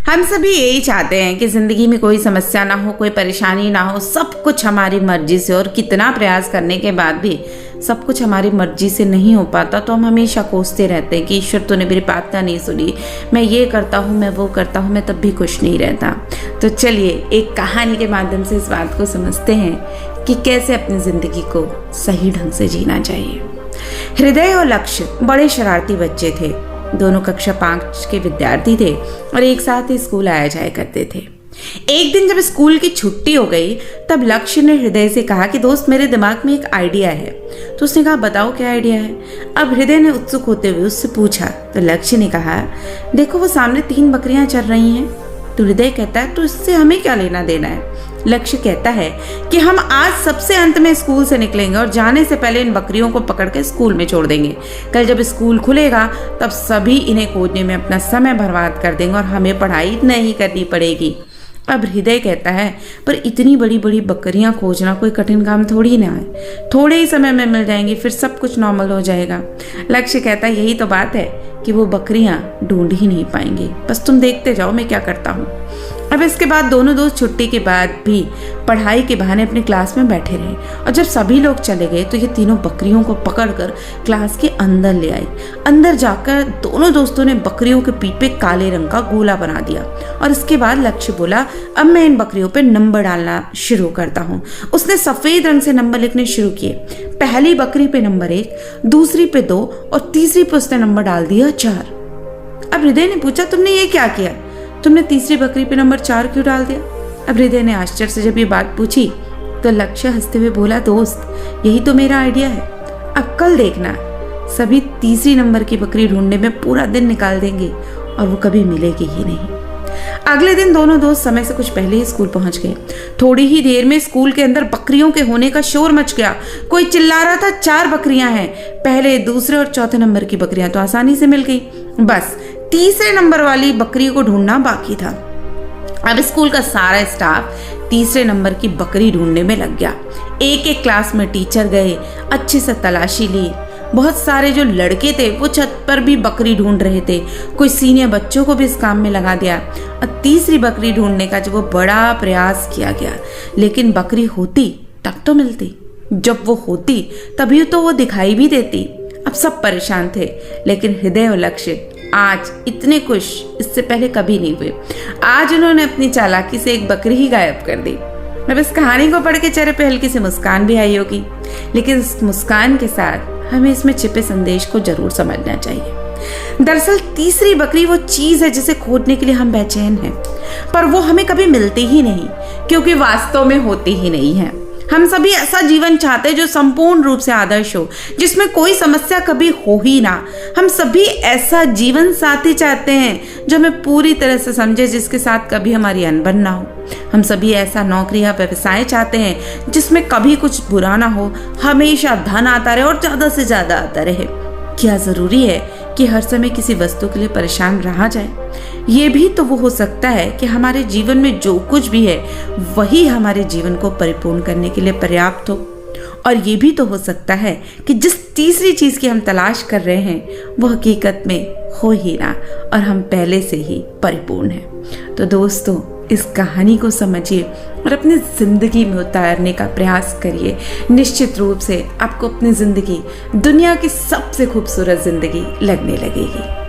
हम सभी यही चाहते हैं कि ज़िंदगी में कोई समस्या ना हो, कोई परेशानी ना हो, सब कुछ हमारी मर्जी से। और कितना प्रयास करने के बाद भी सब कुछ हमारी मर्जी से नहीं हो पाता तो हम हमेशा कोसते रहते हैं कि ईश्वर तूने मेरी प्रार्थना नहीं सुनी, मैं ये करता हूँ, मैं वो करता हूँ, मैं तब भी खुश नहीं रहता। तो चलिए एक कहानी के माध्यम से इस बात को समझते हैं कि कैसे अपनी ज़िंदगी को सही ढंग से जीना चाहिए। हृदय और लक्ष्य बड़े शरारती बच्चे थे। दोनों कक्षा 5 के विद्यार्थी थे और एक साथ ही स्कूल आया जाया करते थे। एक दिन जब स्कूल की छुट्टी हो गई तब लक्ष्य ने हृदय से कहा कि दोस्त, मेरे दिमाग में एक आइडिया है। तो उसने कहा, बताओ क्या आइडिया है। अब हृदय ने उत्सुक होते हुए उससे पूछा तो लक्ष्य ने कहा, देखो वो सामने 3 बकरियां चल रही हैं। तो हृदय कहता है, तो इससे हमें क्या लेना देना है। लक्ष्य कहता है कि हम आज सबसे अंत में स्कूल से निकलेंगे और जाने से पहले इन बकरियों को पकड़ के स्कूल में छोड़ देंगे। कल जब स्कूल खुलेगा तब सभी इन्हें खोजने में अपना समय बर्बाद कर देंगे और हमें पढ़ाई नहीं करनी पड़ेगी। अब हृदय कहता है, पर इतनी बड़ी बड़ी बकरियां खोजना कोई कठिन काम थोड़ी ना है, थोड़े ही समय में मिल जाएंगी, फिर सब कुछ नॉर्मल हो जाएगा। लक्ष्य कहता है, यही तो बात है कि वो बकरियां ढूंढ ही नहीं पाएंगे, बस तुम देखते जाओ मैं क्या करता हूँ। अब इसके बाद दोनों दोस्त छुट्टी के बाद भी पढ़ाई के बहाने अपनी क्लास में बैठे रहे और जब सभी लोग चले गए तो ये तीनों बकरियों को पकड़कर क्लास के अंदर ले आई। अंदर जाकर दोनों दोस्तों ने बकरियों के पीठ पे काले रंग का गोला बना दिया और इसके बाद लक्ष्य बोला, अब मैं इन बकरियों पे नंबर डालना शुरू करता हूँ। उसने सफेद रंग से नंबर लिखने शुरू किए। पहली बकरी पे नंबर 1, दूसरी पे 2 और तीसरी पे उसने नंबर डाल दिया 4। अब हृदय ने पूछा, तुमने ये क्या किया? तुमने तीसरी बकरी पे नंबर 4 क्यों डाल दिया? अब हृदय ने आश्चर्य से जब ये बात पूछी तो लक्ष्य हंसते हुए बोला, दोस्त यही तो मेरा आइडिया है। अब कल देखना सभी तीसरी नंबर की बकरी ढूंढने में पूरा दिन निकाल देंगे और वो कभी मिलेगी ही नहीं। अगले दिन दोनों दोस्त समय से कुछ पहले ही स्कूल पहुंच गए। थोड़ी ही देर में स्कूल के अंदर बकरियों के होने का शोर मच गया। कोई चिल्ला रहा था, 4 बकरियां हैं। पहले, दूसरे और चौथे नंबर की बकरियां तो आसानी से मिल गई, बस तीसरे नंबर वाली बकरी को ढूंढना बाकी था। अब स्कूल का सारा स्टाफ तीसरे नंबर की बकरी ढूंढने में लग गया। एक एक क्लास में टीचर गए, अच्छे से तलाशी ली। बहुत सारे जो लड़के थे वो छत पर भी बकरी ढूंढ रहे थे। कोई सीनियर बच्चों को भी इस काम में लगा दिया और तीसरी बकरी ढूंढने का जो वो बड़ा प्रयास किया गया, लेकिन बकरी होती तब तो मिलती, जब वो होती तभी तो वो दिखाई भी देती। अब सब परेशान थे, लेकिन हृदय और लक्ष्य आज इतने खुश इससे पहले कभी नहीं हुए। आज उन्होंने अपनी चालाकी से एक बकरी ही गायब कर दी। अब इस कहानी को पढ़ के चेहरे पे हल्की सी मुस्कान भी आई होगी, लेकिन इस मुस्कान के साथ हमें इसमें छिपे संदेश को जरूर समझना चाहिए। दरअसल तीसरी बकरी वो चीज है जिसे खोजने के लिए हम बेचैन हैं, पर वो हमें कभी मिलती ही नहीं क्योंकि वास्तव में होती ही नहीं है। हम सभी ऐसा जीवन चाहते हैं जो संपूर्ण रूप से आदर्श हो, जिसमें कोई समस्या कभी हो ही ना। हम सभी ऐसा जीवन साथी चाहते हैं जो हमें पूरी तरह से समझे, जिसके साथ कभी हमारी अनबन ना हो। हम सभी ऐसा नौकरी या व्यवसाय चाहते हैं जिसमें कभी कुछ बुरा ना हो, हमेशा धन आता रहे और ज्यादा से ज्यादा आता रहे। क्या जरूरी है कि हर समय किसी वस्तु के लिए परेशान रहा जाए? ये भी तो वो हो सकता है कि हमारे जीवन में जो कुछ भी है वही हमारे जीवन को परिपूर्ण करने के लिए पर्याप्त हो। और ये भी तो हो सकता है कि जिस तीसरी चीज की हम तलाश कर रहे हैं वो हकीकत में हो ही ना और हम पहले से ही परिपूर्ण हैं। तो दोस्तों, इस कहानी को समझिए और अपनी जिंदगी में उतारने का प्रयास करिए। निश्चित रूप से आपको अपनी जिंदगी दुनिया की सबसे खूबसूरत जिंदगी लगने लगेगी।